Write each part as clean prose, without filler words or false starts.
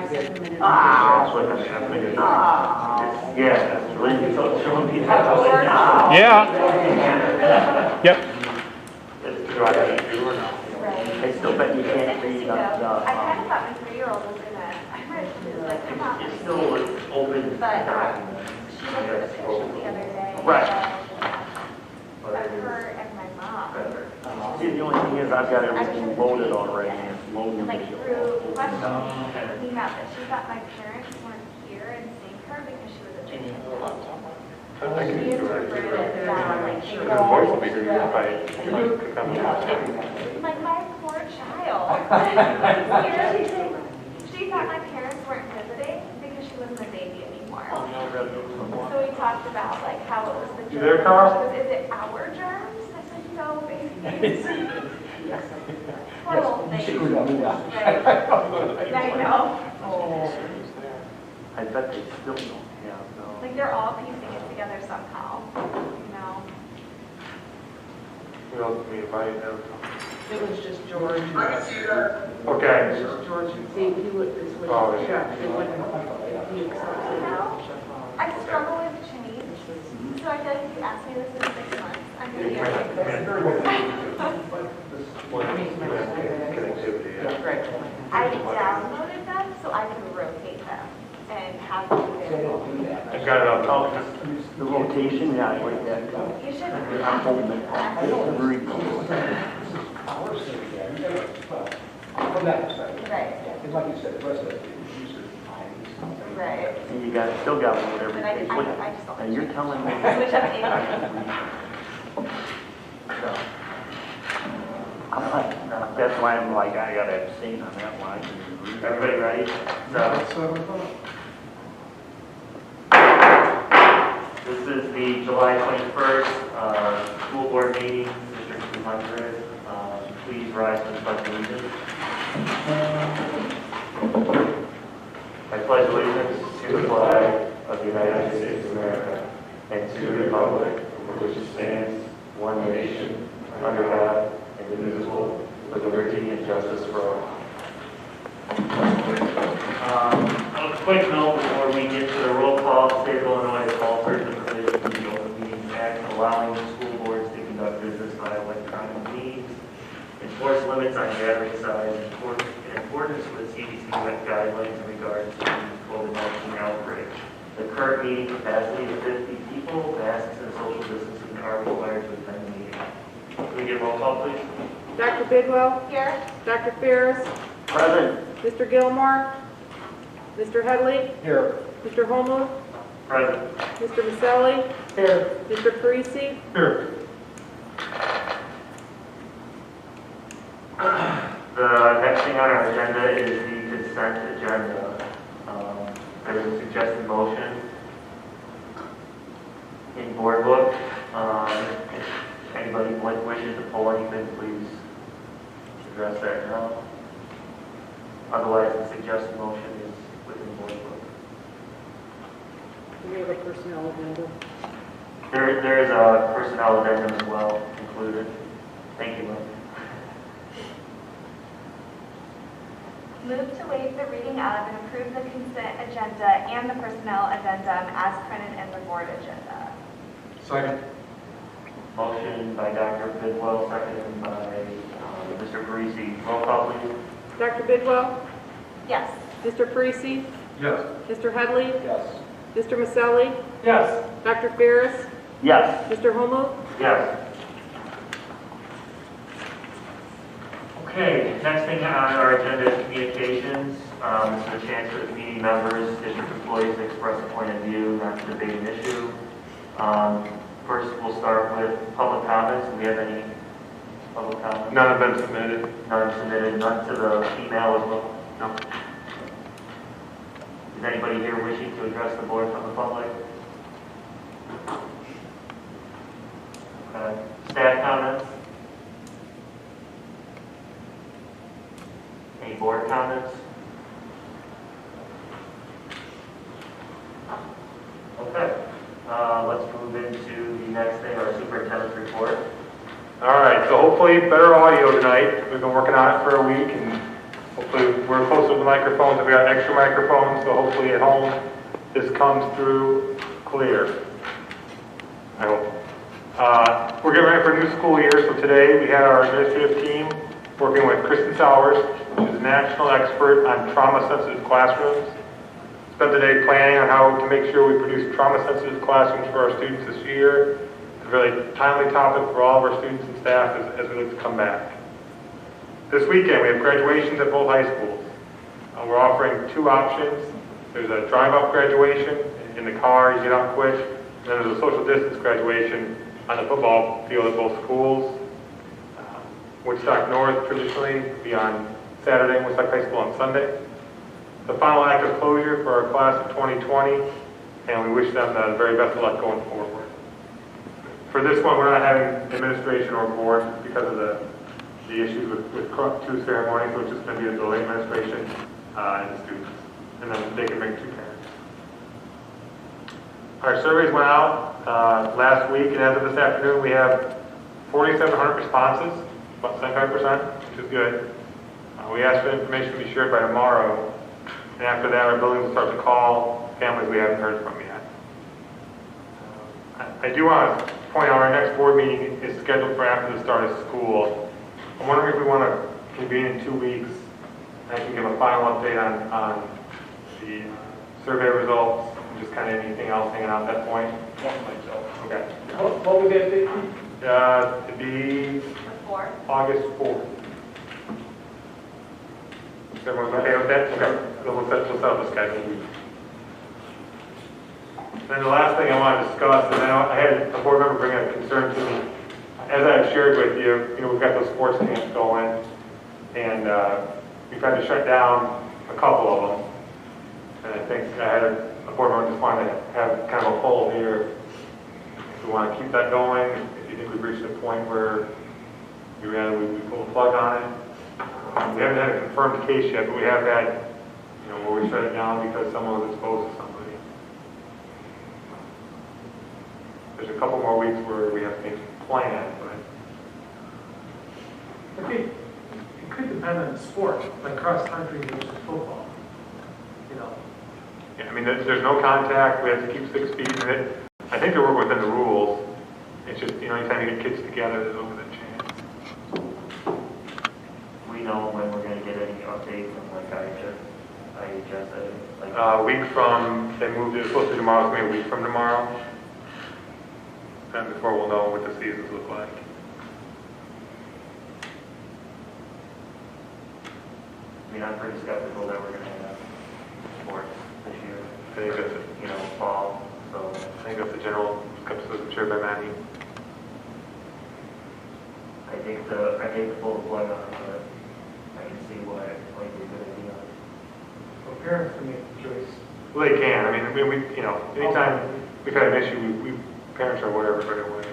That's what I figured. Yeah, that's really showing me that. Yeah. Yep. Do I have to do or no? I still bet you can't read the. I kind of thought my 3-year-old was gonna. I heard she was like, come on. It's still open. But she looked at the pictures the other day. Right. But her and my mom. See, the only thing is I've got everything loaded already and it's loaded. Like through questioning, it came out that she thought my parents weren't here and seeing her because she was a chicken. She interpreted it down like she was voice will be here if I like my poor child. She thought my parents weren't visiting because she wasn't a baby anymore. So we talked about like how it was the germs. You there, Carl? She goes, is it our germs? I said, no, baby. Poor old thing. Right. I know. I bet they still don't have no. Like they're all piecing it together somehow, you know. Who else can we invite now? It was just George. Okay. It was just George. See, he would, this would, Oh, yeah, it wouldn't, he accepted it. I struggle with change, so I feel like if you ask me this in 6 months, I'm going to be okay. Connectivity, yeah. Right. I downloaded them so I could rotate them and have them available. I've got it on. Oh, the rotation, yeah, I like that. You should. I'm holding it. Very cool. From that perspective. Right, And like you said, the rest of it is user time. right. And you got, still got one with But everything. I just don't. And you're telling me. Switch up in. That's why I'm like, I gotta abstain on that one. Everybody ready? So, this is the July 21st school board meeting, District 200. Please rise for the pledge of allegiance. I pledge allegiance to the flag of the United States of America and to the republic for which it stands, one nation, under God, indivisible, with liberty and justice for all. A quick note before we get to the roll call. The state of Illinois has altered the provisions of the Open Meetings Act, allowing school boards to conduct business by electronic means, enforce limits on gathering size in accordance with CDC guidelines in regards to the COVID-19 outbreak. The current meeting capacity of 50 people, masks and social distancing are required to attend the meeting. Can we get roll call, please? Dr. Bidwell? Here. Dr. Ferris? Present. Mr. Gilmore? Mr. Headley? Here. Mr. Holmoe? Present. Mr. Maselli? Here. Mr. Parisi? Here. The next thing on our agenda is the consent agenda. There's a suggested motion in board book. If anybody wishes to pull anything, please address that now. Otherwise, the suggested motion is within board book. Do we have a personnel agenda? There is a personnel addendum as well included. Thank you, Lynn. Move to waive the reading of and approve the consent agenda and the personnel addendum as printed in the board agenda. Second. Motion by Dr. Bidwell, seconded by Mr. Parisi. Roll call, please. Dr. Bidwell? Yes. Mr. Parisi? Yes. Mr. Headley? Yes. Mr. Maselli? Yes. Dr. Ferris? Yes. Mr. Holmoe? Yes. Okay, next thing on our agenda is communications. This is a chance for the community members, district employees to express a point of view, not to debate an issue. First, we'll start with public comments. Do we have any public comments? None have been submitted. None submitted, none to the email as well? No. Is anybody here wishing to address the board from the public? Staff comments? Any board comments? Okay, let's move into the next thing, our superintendent's report. All right, so hopefully better audio tonight. We've been working on it for a week and Hopefully, we're close to the microphones, we got extra microphones, so hopefully at home, this comes through clear. I hope. We're getting ready for a new school year, so today we had our administrative team working with Kristen Sowers, who's a national expert on trauma-sensitive classrooms. Spent the day planning on how to make sure we produce trauma-sensitive classrooms for our students this year. It's a really timely topic for all of our students and staff as we look to come back. This weekend, we have graduations at both high schools. We're offering two options. There's a drive-up graduation in the car, you get out quick, and then there's a social distance graduation on the football field at both schools. Woodstock North traditionally will be on Saturday, and Woodstock High School on Sunday. The final act of closure for our class of 2020, and we wish them the very best of luck going forward. For this one, we're not having administration or board because of the issues with two ceremonies, so it's just going to be the building administration and the students. And then they can bring two parents. Our surveys went out last week, and as of this afternoon, we have 4,700 responses, about 75%, which is good. We asked for information to be shared by tomorrow, and after that, our buildings will start to call families we haven't heard from yet. I do want to point out our next board meeting is scheduled for after the start of school. I'm wondering if we want to convene in 2 weeks. I can give a final update on the survey results, and just kind of anything else hanging out at that point. Okay. What would that be? It'd be The 4th. August 4th. Is everyone okay with that? Okay. So we'll set up the schedule. Then the last thing I want to discuss, and I had a board member bring a concern to me. As I've shared with you, we've got those sports camps going, and we've had to shut down a couple of them. And I think I had a board member just wanted to have kind of a poll here. If we want to keep that going, if you think we've reached a point where we pull the plug on it. We haven't had a confirmed case yet, but we have had, where we shut it down because someone was exposed to somebody. There's a couple more weeks where we have things planned, but I think it could depend on the sport, like cross-country versus football, Yeah, I mean, there's no contact, we have to keep 6 feet, and I think they work within the rules. It's just, anytime you get kids together, there's always a chance. We know when we're going to get any updates from like IHS, like. A week from, they moved it, it's supposed to be tomorrow, it's going to be a week from tomorrow. And before we'll know what the seasons look like. I mean, I'm pretty skeptical that we're going to have sports this year. I think that's it. Fall, so. I think that's the general skepticism shared by Manny. I hate to pull the plug on it, but I can see why it might be a good idea. so parents can make the choice. Well, they can. I mean, anytime we've had an issue, we parents or whatever right away.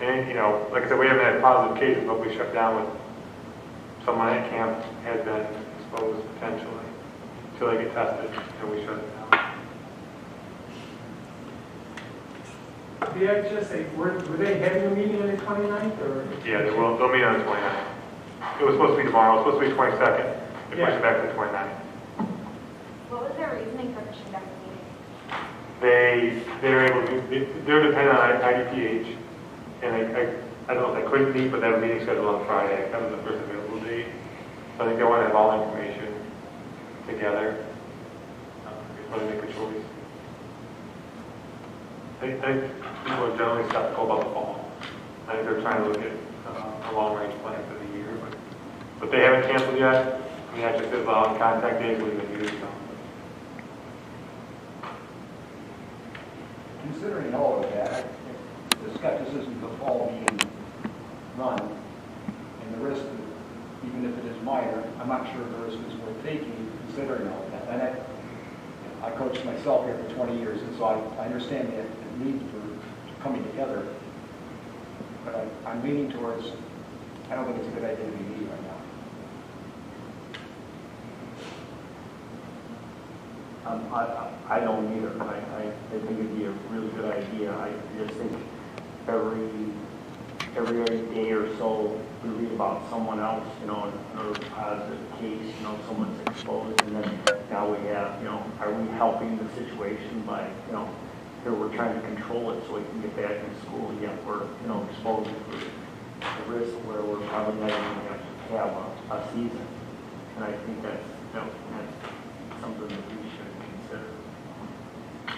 And, like I said, we haven't had positive cases, but we shut down with someone at camp had been exposed potentially until they get tested, and we shut it down. The IHS, were they having a meeting on the 29th, or? Yeah, they'll meet on the 29th. It was supposed to be tomorrow. It was supposed to be 22nd. They pushed it back to the 29th. What was their reasoning for pushing back the meeting? They're dependent on IDPH, and I don't know if they couldn't meet, but they have a meeting scheduled on Friday. That was the first available date. So I think they want to have all information together before they make a choice. I think people are generally skeptical about the fall. I think they're trying to look at a long-range plan for the year, but they haven't canceled yet. I mean, I just said allowing contact days when they use them. Considering all of that, the skepticism of the fall being run, and the risk, even if it is minor, I'm not sure the risk is worth taking, considering all of that. And I coached myself here for 20 years, and so I understand the need for coming together. But I'm leaning towards, I don't think it's a good idea to be meeting right now. I don't either. I think it'd be a really good idea. I just think every day or so we read about someone else, another positive case, someone's exposed, and then now we have, are we helping the situation by, here we're trying to control it so we can get back in school, yet we're, exposed to the risk where we're probably not even going to have a season. And I think that's something that we should consider. I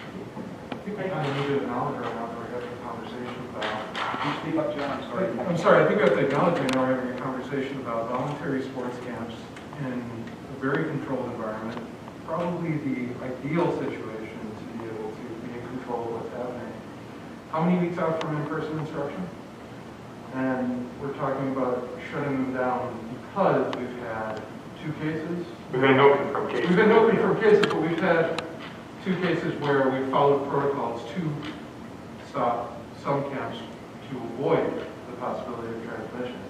think we kind of need to acknowledge right now that we're having a conversation about. Could you speak up, John? I'm sorry. I'm sorry, I think we have to acknowledge right now we're having a conversation about voluntary sports camps in a very controlled environment. Probably the ideal situation to be able to be in control of what's happening. How many weeks out from in-person instruction? And we're talking about shutting them down because we've had 2 cases. We've been no confirmed cases. We've been no confirmed cases, but we've had 2 cases where we've followed protocols to stop some camps to avoid the possibility of transmission.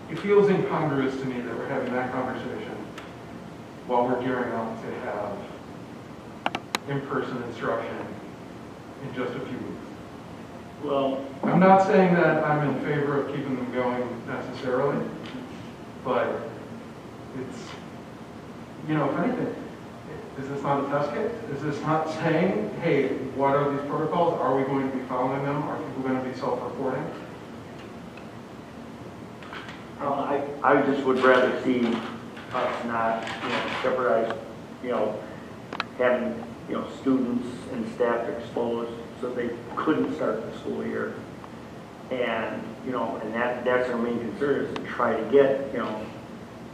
It feels incongruous to me that we're having that conversation while we're gearing up to have in-person instruction in just a few weeks. Well, I'm not saying that I'm in favor of keeping them going necessarily, but it's, if anything, is this not a test case? Is this not saying, hey, what are these protocols? Are we going to be following them? Are people going to be self-reporting? I just would rather see us not, jeopardize, having, students and staff exposed so they couldn't start the school year. And, and that's our main concern is to try to get,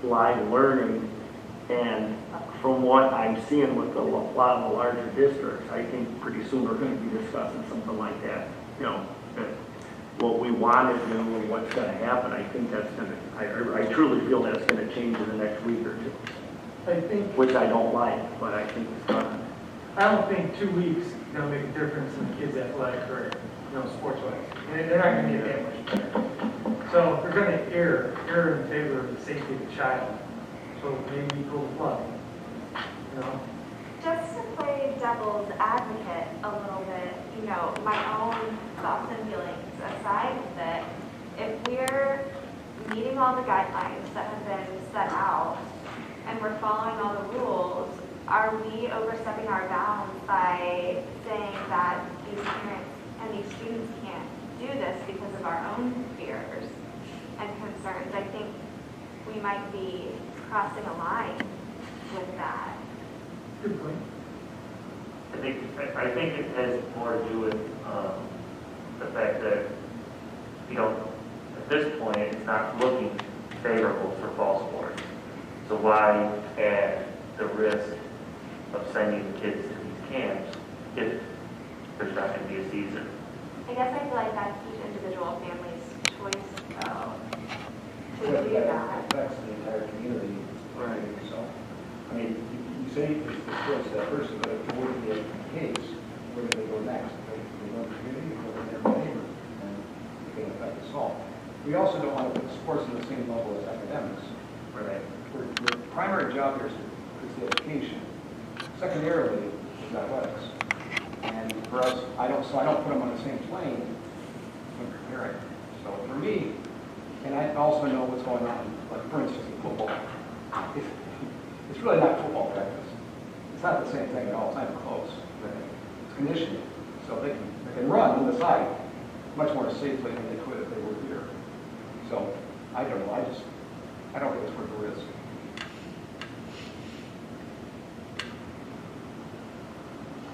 live learning. And from what I'm seeing with a lot of the larger districts, I think pretty soon we're going to be discussing something like that. That what we want to do and what's going to happen, I think that's going to, I truly feel that's going to change in the next week or 2. I think, Which I don't like, but I think it's going to. I don't think 2 weeks is going to make a difference in the kids' athletic career, sports-wise. And they're not going to get that much better. So they're going to err in favor of the safety of the child. So maybe go plug, Just to play devil's advocate a little bit, my own thoughts and feelings aside with it, if we're meeting all the guidelines that have been set out and we're following all the rules, are we overstepping our bounds by saying that these parents and these students can't do this because of our own fears and concerns? I think we might be crossing a line with that. Good point. I think it has more to do with the fact that at this point, it's not looking favorable for fall sports. So why add the risk of sending the kids to these camps if there's not going to be a season? I guess I feel like that's each individual family's choice, though, to do that. Affects the entire community. Right. So, I mean, you say it's the choice of that person, but if it were to be a case, where do they go next? They go to the community, or go to their neighbor, and it can affect us all. We also don't want to put sports on the same level as academics. Right. Your primary job here is the education. Secondarily, is athletics. And for us, I don't put them on the same plane when preparing. So for me, and I also know what's going on, like for instance in football, it's really not football practice. It's not the same thing at all. It's not even close. It's conditioning. So they can run on the side much more safely than they could if they were here. So I don't know. I don't think it's worth the risk.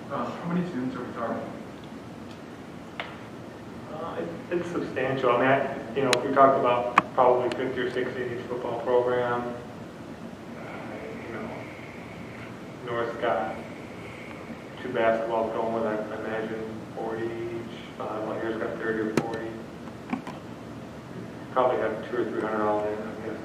How many students are we talking? It's substantial. I mean, if we talked about probably 50 or 60 in each football program, North's got 2 basketballs going with, I imagine, 40 each. Here's got 30 or 40. Probably have 200 or 300 all in, I guess.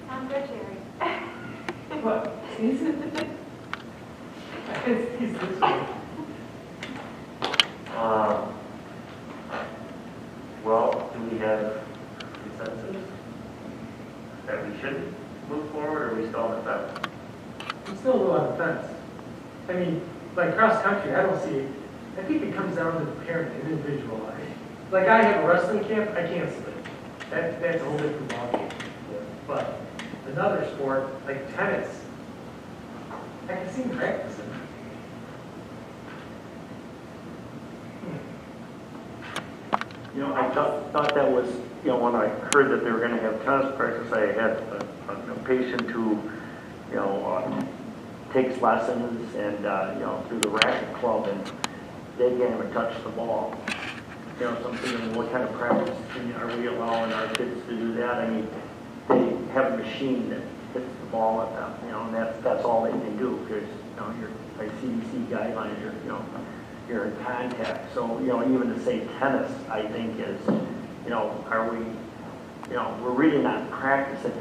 Sounds good, Jerry. What? He's this way. Well, do we have consensus that we should move move forward, or are we still on the fence? I'm still a little on the fence. I mean, like cross country, I don't see, I think it comes down to the parent and individual. Like I have a wrestling camp, I can't sleep. That's a whole different ballgame. But another sport, like tennis, I can see him practicing. You know, I thought that was, you know, when I heard that they were gonna have tennis practice, I had a patient who, you know, takes lessons and, you know, through the racket club, and they can't even touch the ball. You know, so I'm thinking, what kind of practice are we allowing our kids to do that? I mean, they have a machine that hits the ball at them, you know, and that's all they can do, because, you know, you're, like CDC guidelines, you're in contact. So, you know, even to say tennis, I think is, you know, are we, you know, we're really not practicing.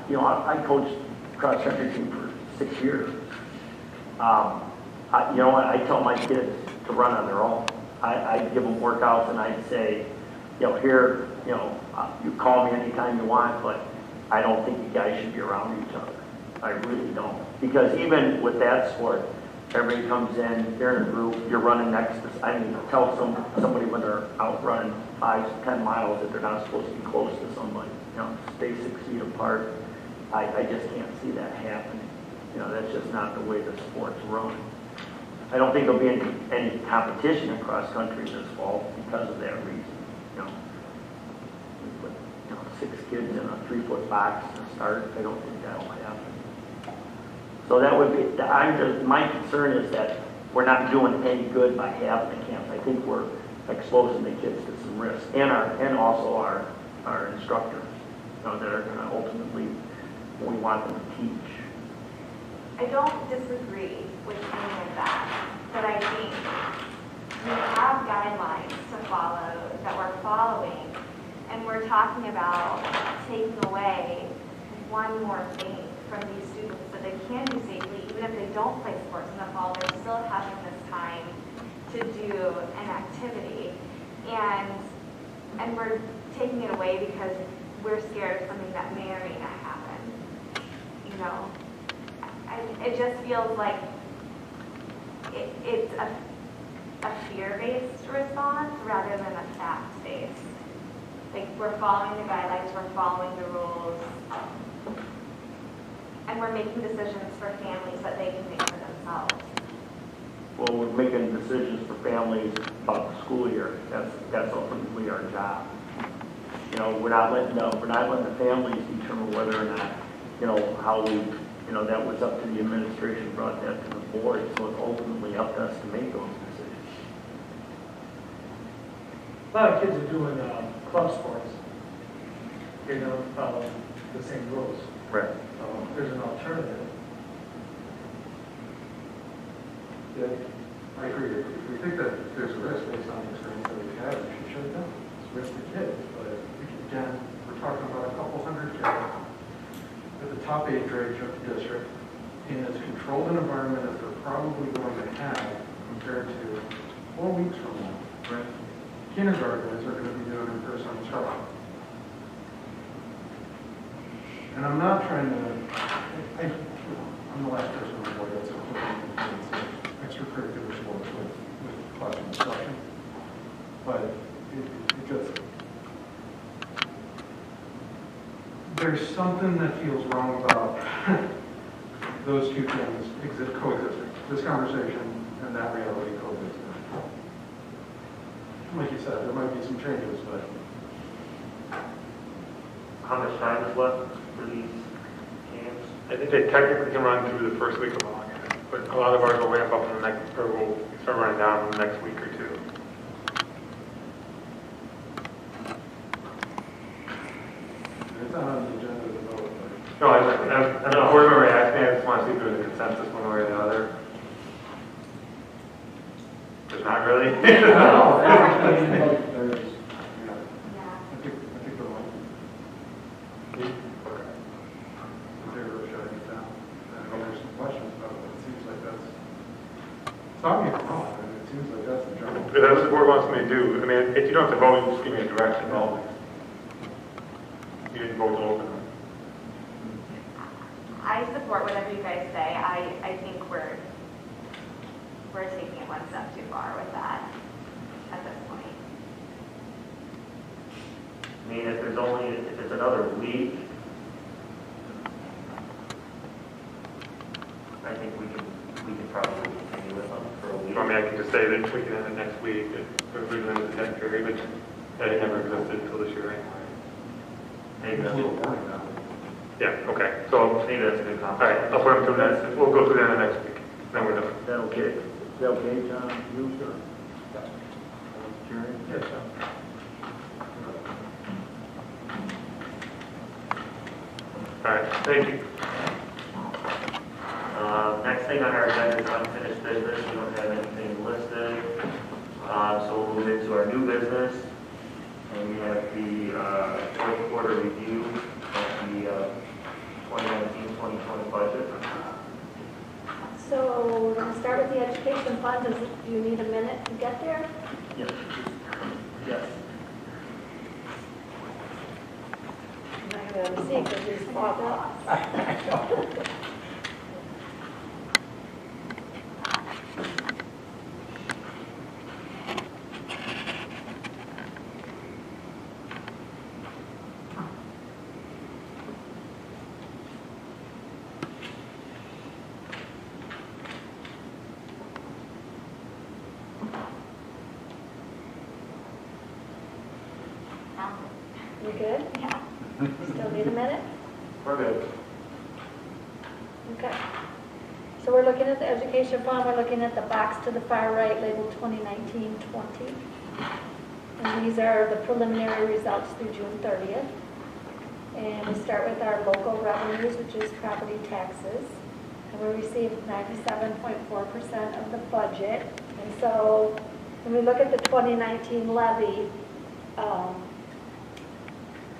You know, I coached cross-country team for 6 years. You know what, I tell my kids to run on their own. I give them workouts, and I'd say, you know, here, you know, you call me anytime you want, but I don't think you guys should be around each other. I really don't. Because even with that sport, everybody comes in, you're in a group, you're running next to, I mean, tell somebody when they're out running 5 to 10 miles that they're not supposed to be close to somebody. You know, stay 6 feet apart. I just can't see that happening. You know, that's just not the way the sport's run. I don't think there'll be any competition in cross country this fall because of that reason. You know, we put, you know, 6 kids in a 3-foot box to start. I don't think that'll happen. So that would be, my concern is that we're not doing any good by having the camps. I think we're exposing the kids to some risk, and also our instructors, you know, that are going to ultimately, we want them to teach. I don't disagree with any of that, but I think we have guidelines to follow that we're following, and we're talking about taking away one more thing from these students that they can do safely, even if they don't play sports in the fall, they're still having this time to do an activity, and we're taking it away because we're scared of something that may or may not happen, you know. It just feels like it's a fear-based response rather than a fact-based. Like, we're following the guidelines, we're following the rules, and we're making decisions for families that they can make for themselves. Well, we're making decisions for families about the school year. That's ultimately our job. You know, we're not letting the families determine whether or not, you know, how we, you know, that was up to the administration, brought that to the board, so it's ultimately up to us to make those decisions. A lot of kids are doing club sports. They don't follow the same rules. Right. So there's an alternative. Yeah, I agree. If we think that there's a risk based on the experience that we've had, we should shut it down. It's a risk to kids, but again, we're talking about a couple hundred kids at the top age range of the district in as controlled an environment as they're probably going to have compared to 4 weeks from now, right? Kindergartners are going to be doing in-person instruction. And I'm not trying to, I'm the last person on the board that's including extracurricular sports with classroom instruction. But it just, there's something that feels wrong about those two things coexisting. This conversation and that reality coexisting. Like you said, there might be some changes, but How much time is left for these camps? I think they technically can run through the first week of August, but a lot of ours will ramp up in the next, or will start running down in the next week or two. it's not on the agenda to vote. No, I'm the board member asked me, I just want to see if there was a consensus one way or the other. There's not really. There's, Yeah. I think we're one. In favor of shutting it down. I know there's some questions about it, but it seems like that's, stop me if I'm wrong, but it seems like that's the general. If that's what the board wants me to do, I mean, if you don't have to vote, just give me a direction, You didn't vote to open them. I support whatever you guys say. I think we're taking it one step too far with that at this point. I mean, if it's another week, I think we can probably continue with them for a week. I mean, I can just say that we can end it next week, if we can end the 10th period, but that never existed until this year anyway. Maybe that's what we're working on. Yeah, okay, so, Maybe that's a good all compromise. right, I'll put them through that, we'll go through that next week, then we're done. Is that okay? Is that okay, John? You, sir? Jerry? Yes, sir. All right, thank you. Next thing on our agenda is unfinished business. We don't have anything listed. So we'll move into our new business. And we have the fourth quarter review of the 2019-2020 budget. So we're going to start with the education fund. Do you need a minute to get there? Yes. Yes. I'm not going to see because there's fogged up. You good? Yeah. Still need a minute? We're good. Okay. So we're looking at the education fund, we're looking at the box to the far right labeled 2019-20. And these are the preliminary results through June 30th. And we start with our local revenues, which is property taxes. And we received 97.4% of the budget. And so when we look at the 2019 levy,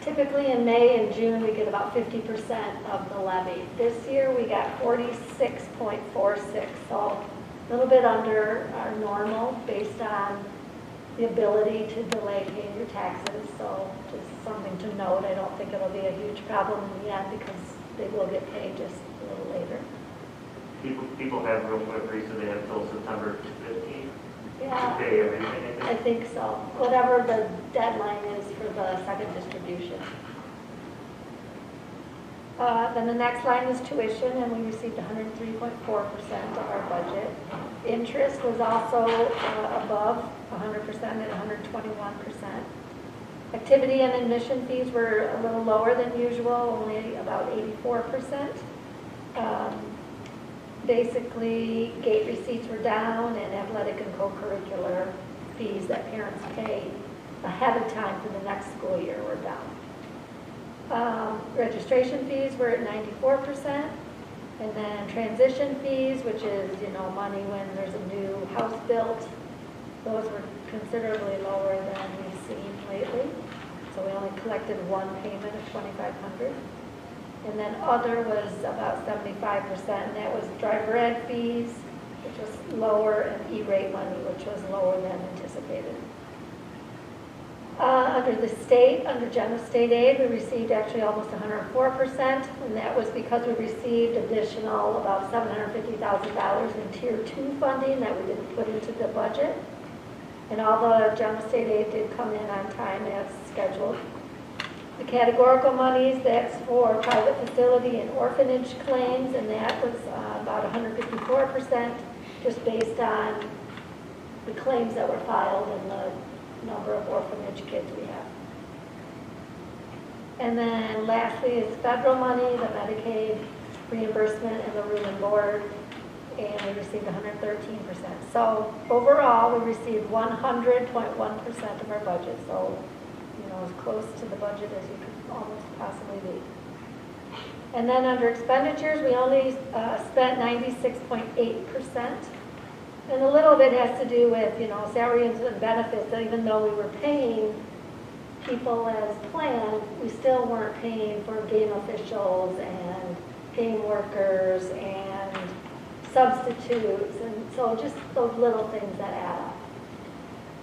typically in May and June, we get about 50% of the levy. This year, we got 46.46, so a little bit under our normal based on the ability to delay paying your taxes. So just something to note. I don't think it'll be a huge problem in the end because they will get paid just a little later. People have real quick reason they have until September 15th to Yeah. pay everything. I think so. Whatever the deadline is for the second distribution. Then the next line is tuition, and we received 103.4% of our budget. Interest was also above 100% at 121%. Activity and admission fees were a little lower than usual, only about 84%. Basically, gate receipts were down, and athletic and co-curricular fees that parents pay ahead of time for the next school year were down. Registration fees were at 94%, and then transition fees, which is, money when there's a new house built, those were considerably lower than we've seen lately. So we only collected one payment of $2,500. And then other was about 75%, and that was driver ed fees, which was lower, and E-rate money, which was lower than anticipated. Under the state, under general state aid, we received actually almost 104%, and that was because we received additional about $750,000 in Tier 2 funding that we didn't put into the budget. And all the general state aid did come in on time as scheduled. The categorical monies, that's for private facility and orphanage claims, and that was about 154%, just based on the claims that were filed and the number of orphanage kids we have. And then lastly is federal money, the Medicaid reimbursement and the room and board, and we received 113%. So overall, we received 100.1% of our budget, so as close to the budget as you could almost possibly be. And then under expenditures, we only spent 96.8%. And a little bit has to do with, salaries and benefits. Even though we were paying people as planned, we still weren't paying for game officials and paying workers and substitutes. And so just those little things that add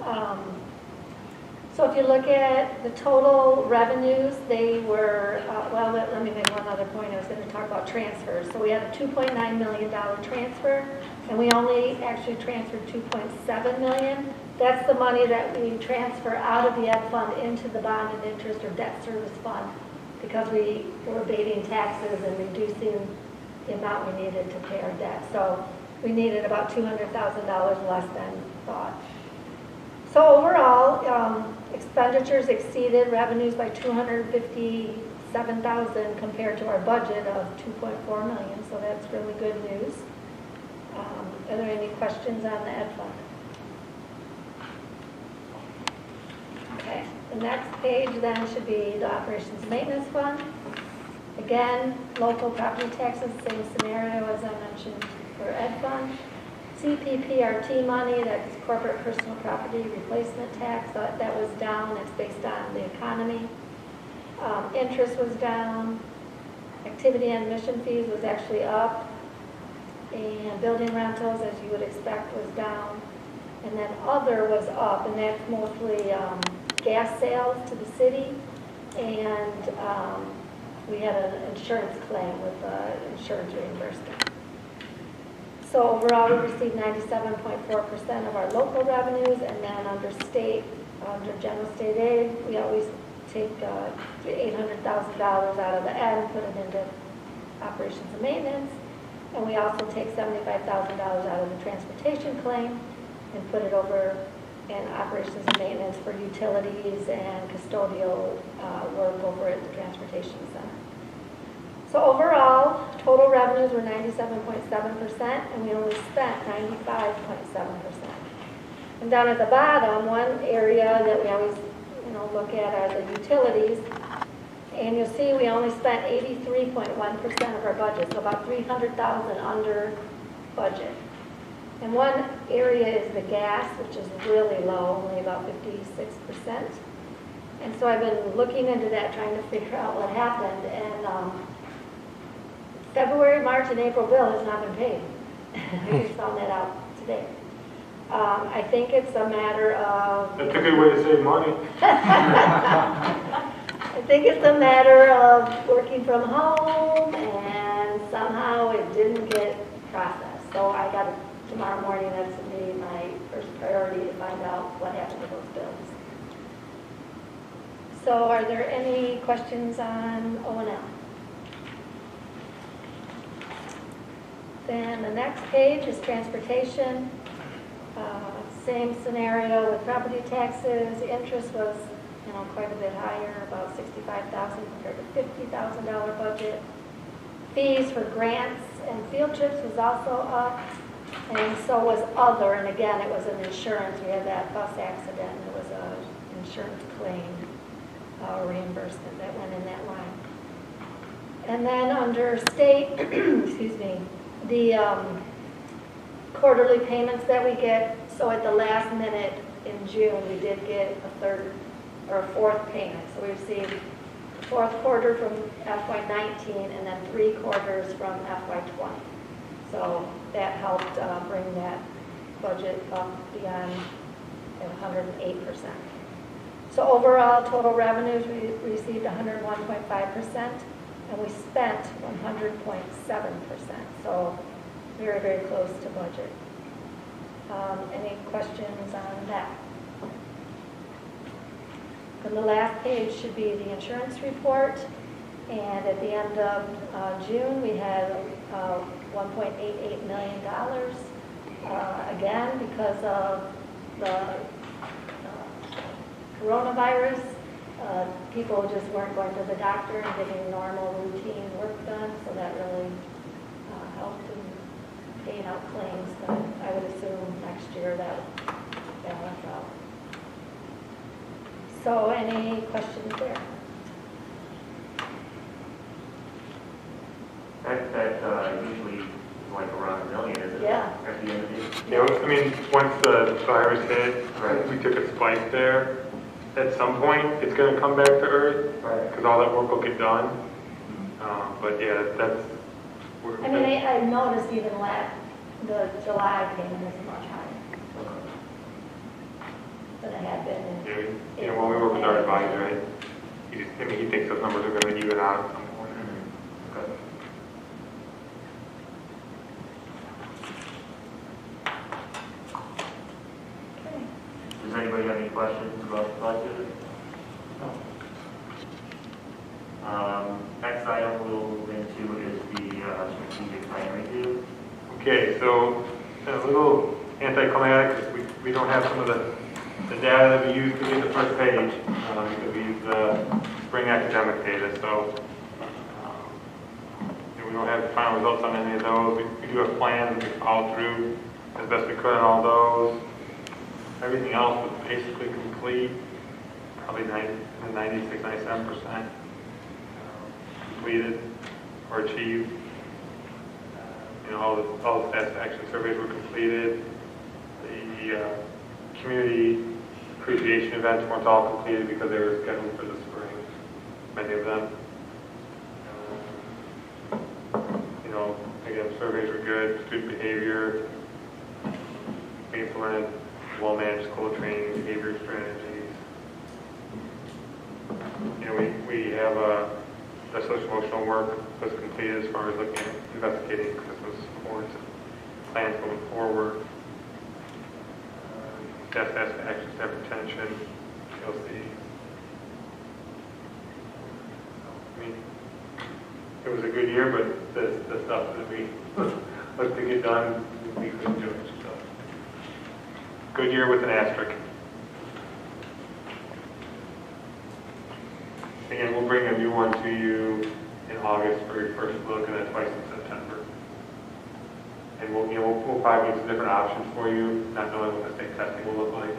up. So if you look at the total revenues, they were, well, let me make one other point. I was going to talk about transfers. So we had a $2.9 million transfer, and we only actually transferred $2.7 million. That's the money that we transfer out of the ed fund into the bond and interest or debt service fund, because we were abating taxes and reducing the amount we needed to pay our debt. So we needed about $200,000 less than thought. So overall, expenditures exceeded revenues by $257,000 compared to our budget of $2.4 million. So that's really good news. Are there any questions on the ed fund? Okay, the next page then should be the operations and maintenance fund. Again, local property taxes, same scenario as I mentioned for ed fund. CPPRT money, that's corporate personal property replacement tax, that was down. It's based on the economy. Interest was down. Activity and admission fees was actually up. And building rentals, as you would expect, was down. And then other was up, and that's mostly gas sales to the city. And we had an insurance claim with insurance reimbursement. So overall, we received 97.4% of our local revenues, and then under general state aid, we always take $800,000 out of the ed and put it into operations and maintenance. And we also take $75,000 out of the transportation claim and put it over in operations and maintenance for utilities and custodial work over at the transportation center. So overall, total revenues were 97.7%, and we only spent 95.7%. And down at the bottom, one area that we always, look at are the utilities. And you'll see we only spent 83.1% of our budget, so about $300,000 under budget. And one area is the gas, which is really low, only about 56%. And so I've been looking into that, trying to figure out what happened. And February, March, and April bill has not been paid. I just found that out today. I think it's a matter of... That's a good way to save money. I think it's a matter of working from home, and somehow it didn't get processed. So I got tomorrow morning, that's to be my first priority to find out what happened to those bills. So are there any questions on O&M? Then the next page is transportation. Same scenario with property taxes. Interest was, quite a bit higher, about $65,000 compared to $50,000 budget. Fees for grants and field trips was also up, and so was other. And again, it was an insurance. We had that bus accident. It was an insurance claim reimbursement that went in that line. And then under state, excuse me, the quarterly payments that we get. So at the last minute in June, we did get a third or a fourth payment. So we received the fourth quarter from FY19 and then 3 quarters from FY20. So that helped bring that budget up beyond 108%. So overall, total revenues, we received 101.5%, and we spent 100.7%. So very, very close to budget. Any questions on that? And the last page should be the insurance report. And at the end of June, we had $1.88 million. Again, because of the coronavirus, people just weren't going to the doctor and getting normal routine work done, so that really helped in paying out claims, but I would assume next year that would balance out. So any questions there? That usually like around $1 million, isn't it? Yeah. At the end of the year. Yeah, once the virus hit, Right. we took a spike there. At some point, it's going to come back to earth, because all that work will get done. But yeah, that's... I mean, I noticed even the July payment is much higher. than it had been. Yeah, when we work with our advisor, right? He thinks those numbers are going to even out at some point. Okay. Okay. Does anybody have any questions about the budget? Next item we'll move into is the strategic plan review. Okay, so a little anticlimactic, because we don't have some of the data that we use to get the first page, because we use the spring academic data, so we don't have final results on any of those. We do have plans that we follow through as best we could on all those. Everything else was basically complete, probably 96, 97% completed or achieved. All the satisfaction surveys were completed. The community appreciation events weren't all completed because they were scheduled for the spring, many of them. Again, surveys were good, student behavior, we implemented well-managed school training, behavior strategies. We have the social emotional work was completed as far as looking at investigating Christmas supports and plans going forward. Staff satisfaction, staff retention, TLC. It was a good year, but the stuff that we looked to get done, we couldn't do it. So. Good year with an asterisk. Again, we'll bring a new one to you in August for your first look, and then twice in September. And we'll probably make some different options for you, not knowing what the state testing will look like.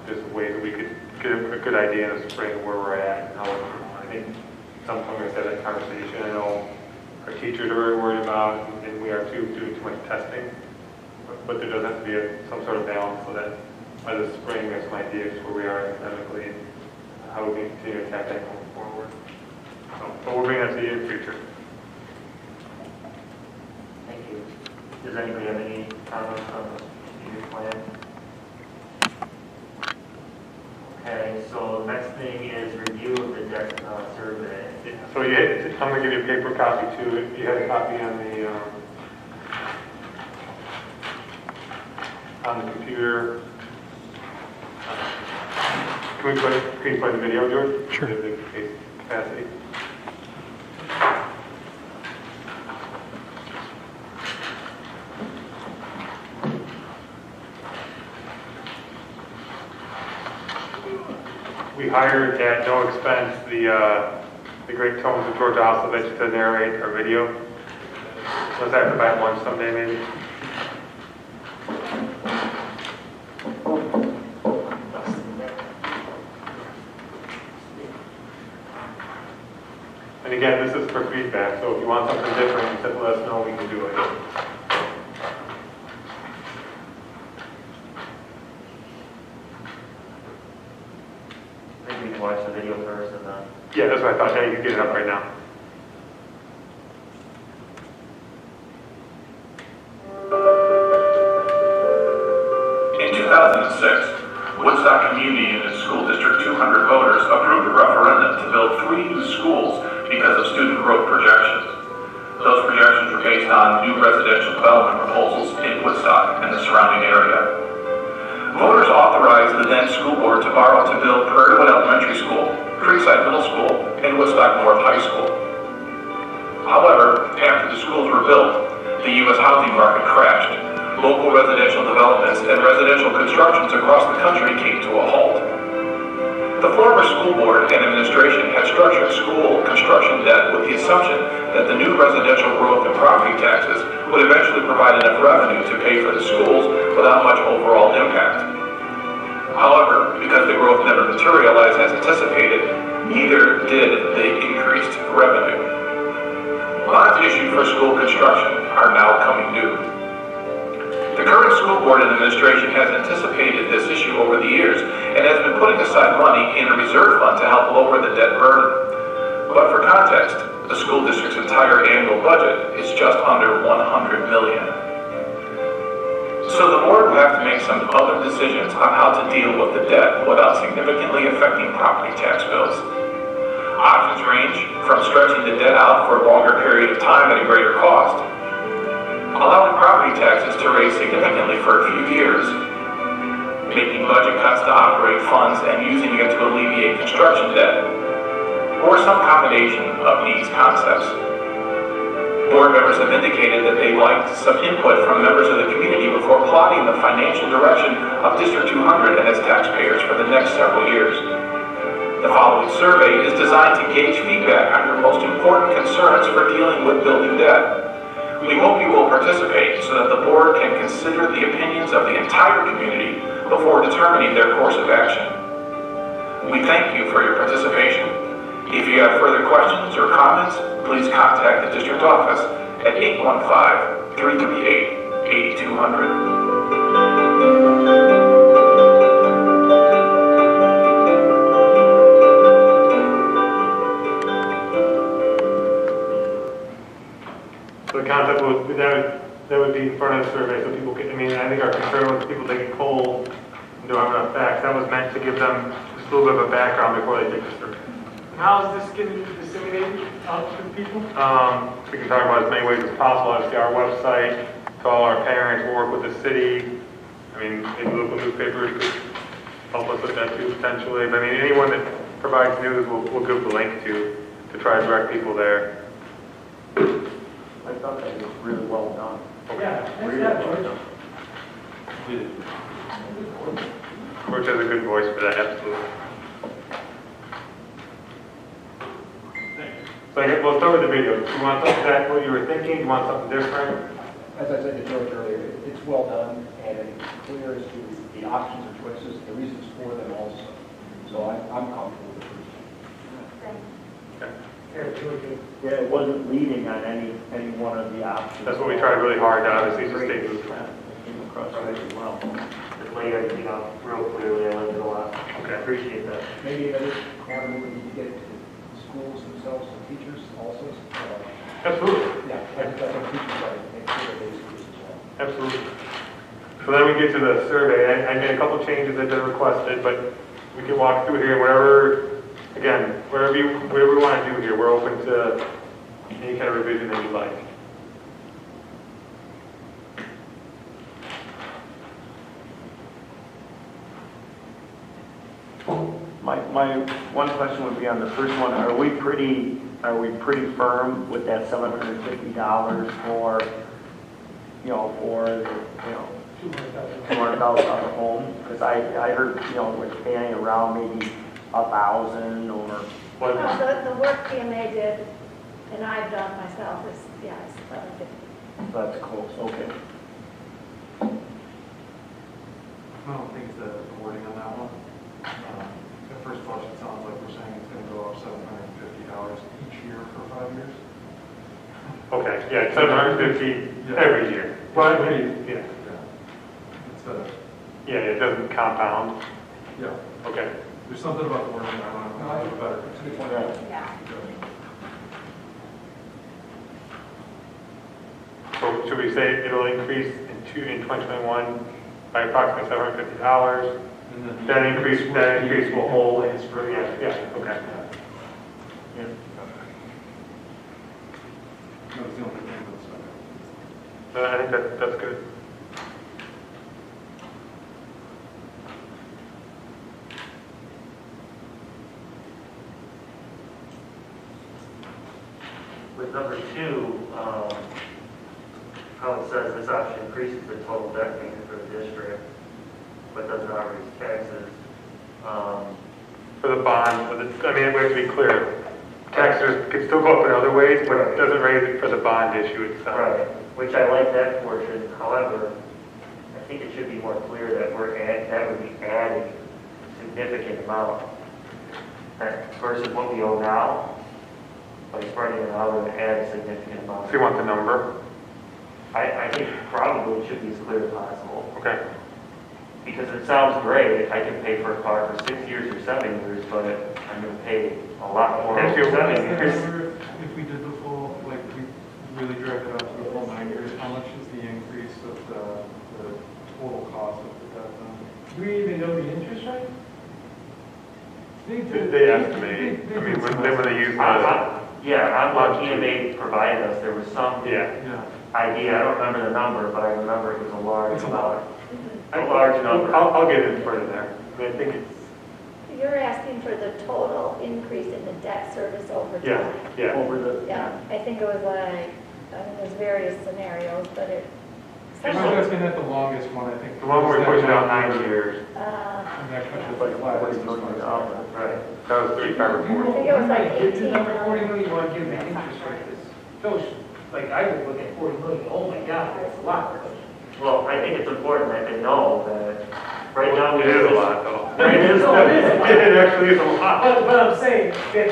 Just ways that we could get a good idea in the spring of where we're at and how we're going. I think some companies had that conversation. I know our teachers are very worried about, and we are too, doing too much testing. But there does have to be some sort of balance so that by the spring we have some ideas where we are academically and how we can continue to attack that going forward. So, but we'll bring that to you in the future. Thank you. Does anybody have any comments on the strategic plan? Okay, so the next thing is review of the debt survey. So I'm going to give you a paper copy too. You had a copy on the computer. Can you play the video, George? Sure. The capacity. We hired at no expense the great tones of George Oslovich to narrate our video. Let's have to buy lunch someday, maybe. And again, this is for feedback, so if you want something different, you said let us know, we can do it. Maybe we can watch the video first and then... Yeah, that's what I thought. Yeah, you can get it up right now. In 2006, Woodstock Community and its school district 200 voters approved a referendum to build 3 new schools because of student growth projections. Those projections were based on new residential development proposals in Woodstock and the surrounding area. Voters authorized the then school board to borrow to build Prairiewood Elementary School, Creekside Middle School, and Woodstock North High School. However, after the schools were built, the U.S. housing market crashed. Local residential developments and residential constructions across the country came to a halt. The former school board and administration had structured school construction debt with the assumption that the new residential growth and property taxes would eventually provide enough revenue to pay for the schools without much overall impact. However, because the growth never materialized as anticipated, neither did the increased revenue. Bonds issued for school construction are now coming due. The current school board and administration has anticipated this issue over the years and has been putting aside money in a reserve fund to help lower the debt burden. But for context, the school district's entire annual budget is just under $100 million. So the board will have to make some other decisions on how to deal with the debt without significantly affecting property tax bills. Options range from stretching the debt out for a longer period of time at a greater cost, allowing property taxes to raise significantly for a few years, making budget cuts to operate funds and using it to alleviate construction debt, or some combination of these concepts. Board members have indicated that they liked some input from members of the community before plotting the financial direction of District 200 and its taxpayers for the next several years. The following survey is designed to gauge feedback on your most important concerns for dealing with building debt. We hope you will participate so that the board can consider the opinions of the entire community before determining their course of action. We thank you for your participation. If you have further questions or comments, please contact the district office at 815-328-8200. So the concept would, that would be in front of the survey, so people can, I mean, I think our concern was people taking cold and don't have enough facts. That was meant to give them just a little bit of a background before they take the survey. How is this getting disseminated out to people? We can talk about as many ways as possible. Obviously, our website, to all our parents, we'll work with the city. I mean, maybe local newspapers could help us with that too, potentially. But I mean, anyone that provides news, we'll give the link to try to direct people there. I thought that was really well done. Yeah, Really that's well that, done. George has a good voice for that, absolutely. So we'll start with the video. Do you want something exactly what you were thinking? Do you want something different? As I said to George earlier, it's well done and it's clear as to the options or choices, the reasons for them also. So I'm comfortable with it. Okay. Yeah, it wasn't leading on any one of the options. That's what we tried really hard to obviously just stay neutral. Came across really well. Just lay everything out real clearly, I liked it a lot. Okay. Appreciate that. Maybe another avenue would be to get to the schools themselves, the teachers also. Absolutely. Yeah, that's what teachers are, make sure that they schools as well. Absolutely. So then we get to the survey. I made a couple changes that they requested, but we can walk through here. Whatever we want to do here, we're open to any kind of revision that you'd like. My one question would be on the first one, are we pretty firm with that $750 for $200,000 on the home? Because I heard, we're paying around maybe $1,000 or what? No, the work PMA did, and I've done myself, is, yeah, it's 750. That's close, okay. I don't think the wording on that one. At first blush, it sounds like we're saying it's going to go up $750 each year for 5 years. Okay, yeah, 750 every year. Well, yeah. Yeah, it doesn't compound. Yeah. Okay. There's something about the wording I want to know better. It's a good point. Yeah. So should we say it'll increase in 2021 by approximately $750? And then That increase will hold. Place for Yeah, okay. Yeah. That was the only thing that was I think that's good. With number 2, how it says this option increases the total debt payment for the district, but does not raise taxes. For the bond, I mean, we have to be clear. Taxes could still go up in other ways, but it doesn't raise it for the bond issue itself. Right, which I like that portion. However, I think it should be more clear that that would be adding a significant amount versus what we owe now. By spreading it out and add a significant amount. So you want the number? I think probably it should be as clear as possible. Okay. Because it sounds great, I can pay for a car for 6 years or 7 years, but I'm going to pay a lot more If for you- 7 years. If we did the full, like, we really dragged it out to the full 9 years, how much is the increase of the They estimate, I mean, when they use the, Yeah, I'm lucky they provided us, there was some yeah. idea, I don't remember the number, but I remember it was a large amount. A large number. I'll get it for you there. I mean, I think it's, You're asking for the total increase in the debt service over time. yeah. Over the, Yeah, I think it was like, I mean, there's various scenarios, but it. I was looking at the longest one, I think. The one where we pushed it out 9 years. And that cut it's the like flat. $40 million. Right. That was 35 or 40. I think it was like If 18 you number 40 million. million, you want to give the interest rate, this shows, like, I would look at 40 million, oh my God, that's a lot. Well, I think it's important that they know that right now. It is a lot, though. It is. It actually is a lot. But I'm saying that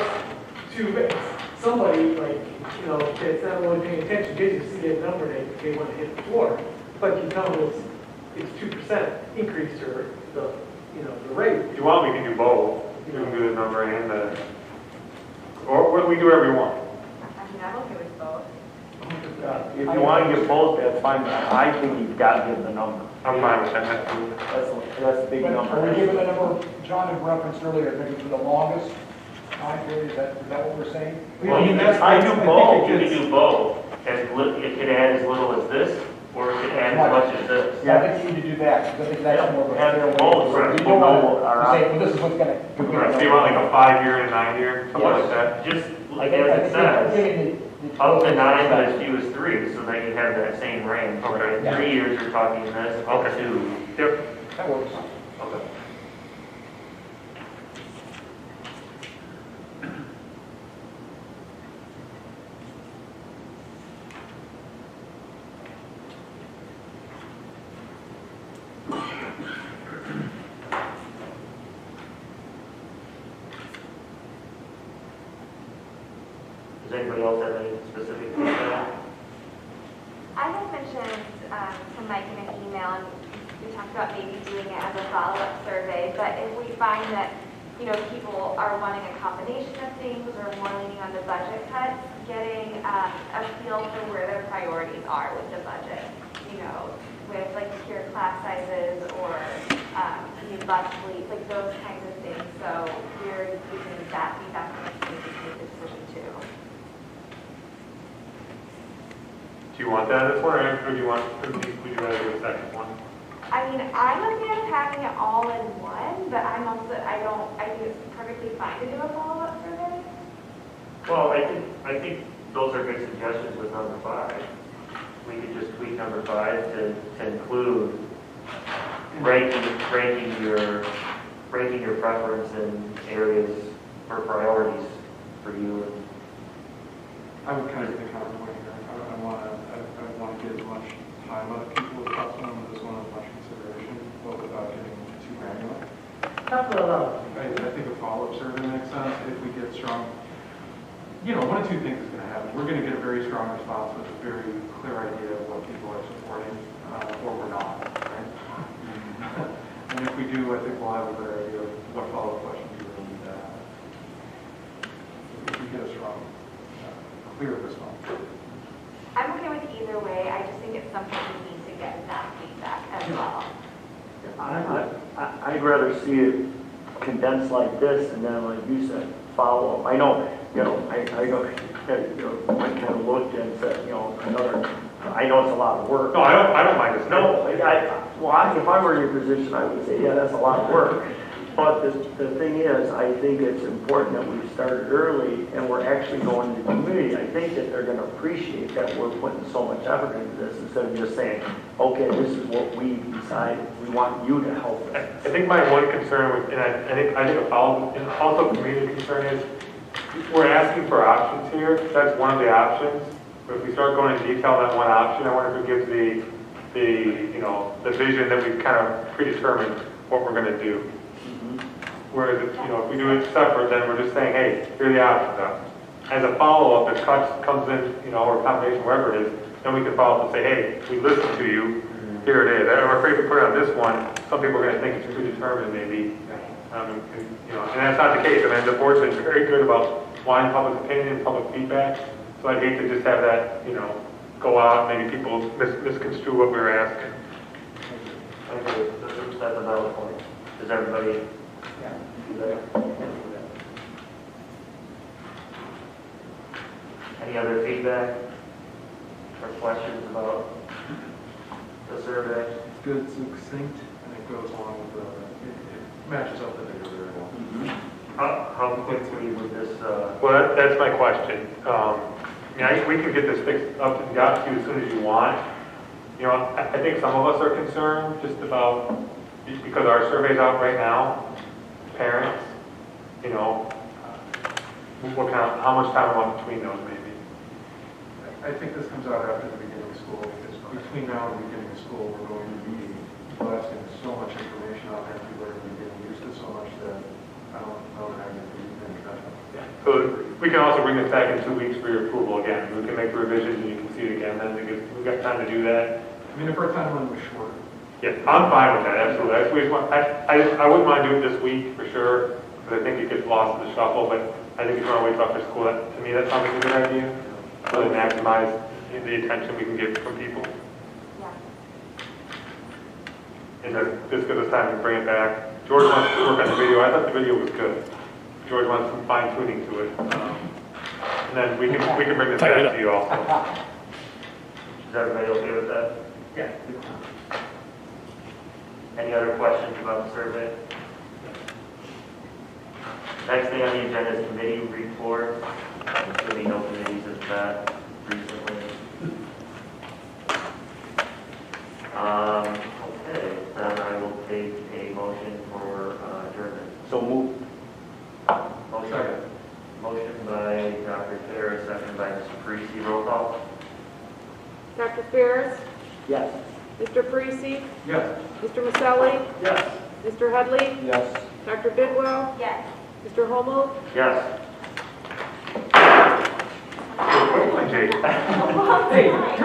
somebody, like, you know, that's not really paying attention, they just see that number, they want to hit the floor. But you tell them it's 2% increase or the, you know, the rate. If you want, we can do both. We can do the number and the, or we do whatever you want. I mean, I'm okay with both. If you want to give both, that's fine, but I think you've got to give the number. I'm fine with that. That's a big But number. are we giving the number John had referenced earlier, maybe for the longest time period, is that what we're saying? Well, you can, I do think both, you it's- can do both. It could add as little as this, or it could add as much as this. Yeah, I think you need to do that, because I think that's more of a fair way. Both, So right. you don't want We'll know to say, well, this is what's gonna. So you want like a 5-year and a 9-year, something like that? Just I like think- I as it think says, up to 9, but as few as 3, so that you have that same range. Okay. In 3 years, you're talking this, up Okay. to. Yep. That works. Okay. Does anybody else have any specific feedback? I had mentioned to Mike in an email, and we talked about maybe doing it as a follow-up survey, but if we find that, you know, people are wanting a combination of things or more leaning on the budget cuts, getting a feel for where their priorities are with the budget, you know, with like secure class sizes or new bus fleet, like those kinds of things. So we're using that feedback to make the decision too. Do you want that in this one, or do you want, or would you rather do a second one? I mean, I'm a fan of having it all in one, but I'm also, I think it's perfectly fine to do a follow-up survey. Well, I think those are good suggestions with number 5. We could just tweak number 5 to include ranking your preference in areas or priorities for you. I would kind of take the counterpoint here. I want to get as much time out of people as possible, and this one has much consideration, but without getting too granular. Not for a lot. I think a follow-up survey makes sense if we get strong, you know, one of two things is going to happen. We're going to get a very strong response with a very clear idea of what people are supporting, or we're not, right? And if we do, I think we'll have a better idea of what follow-up questions we really need to have. If we get a strong, clear response. I'm okay with either way, I just think it's something we need to get that feedback as well. I'd rather see it condensed like this, and then, like you said, follow up. I know, you know, I go, you know, I kind of looked and said, you know, I know it's a lot of work. No, I don't mind this. No, if I were in your position, I would say, yeah, that's a lot of work. But the thing is, I think it's important that we started early and we're actually going to the community. I think that they're going to appreciate that we're putting so much effort into this instead of just saying, okay, this is what we decided. We want you to help us. I think my one concern with, and I think a follow, and also community concern is, we're asking for options here. That's one of the options. But if we start going into detail on that one option, I wonder if it gives the vision that we've kind of predetermined what we're going to do. Whereas, if we do it separate, then we're just saying, hey, here are the options. As a follow-up, if cuts comes in, or combination, wherever it is, then we can follow up and say, hey, we listened to you. Here it is. I'm afraid to put it on this one. Some people are going to think it's predetermined, maybe. And that's not the case. I mean, the board's been very good about wanting public opinion and public feedback. So I'd hate to just have that, go out. Maybe people misconstrue what we were asking. I think that's a valid point. Does everybody? Yeah. Do that? Any other feedback or questions about the survey? It's good, succinct, and it goes along with it matches up the data very well. How quickly would this, Well, that's my question. We can get this fixed up and got to you as soon as you want. I think some of us are concerned just about, because our survey's out right now, parents, how much time we want between those maybe. I think this comes out after the beginning of school, because between now and the beginning of school, we're going to be blasting so much information out there, people are going to be getting used to so much that I don't know that I'm going to be any better. So we can also bring this back in 2 weeks for your approval again. We can make the revisions and you can see it again then. We've got time to do that. I mean, if our timeline was shorter. Yeah, I'm fine with that, absolutely. I wouldn't mind doing it this week for sure, because I think it gets lost in the shuffle, but I think if you want to wait till after school, to me, that sounds like a good idea. Really maximize the attention we can get from people. Yeah. And this gives us time to bring it back. George wants to work on the video. I thought the video was good. George wants some fine tuning to it. And then we can bring this back to you also. is everybody okay with that? Yeah. Any other questions about the survey? Next thing on the agenda is committee report. I'm assuming no committees have met recently. Okay, then I will take a motion for adjournment. So move. Motion by Dr. Ferris, second by Mr. Parisi. Roll call. Dr. Ferris? Yes. Mr. Parisi? Yes. Mr. Maselli? Yes. Mr. Headley? Yes. Dr. Bidwell? Yes. Mr. Homo? Yes. Quick one, Jake. Hey,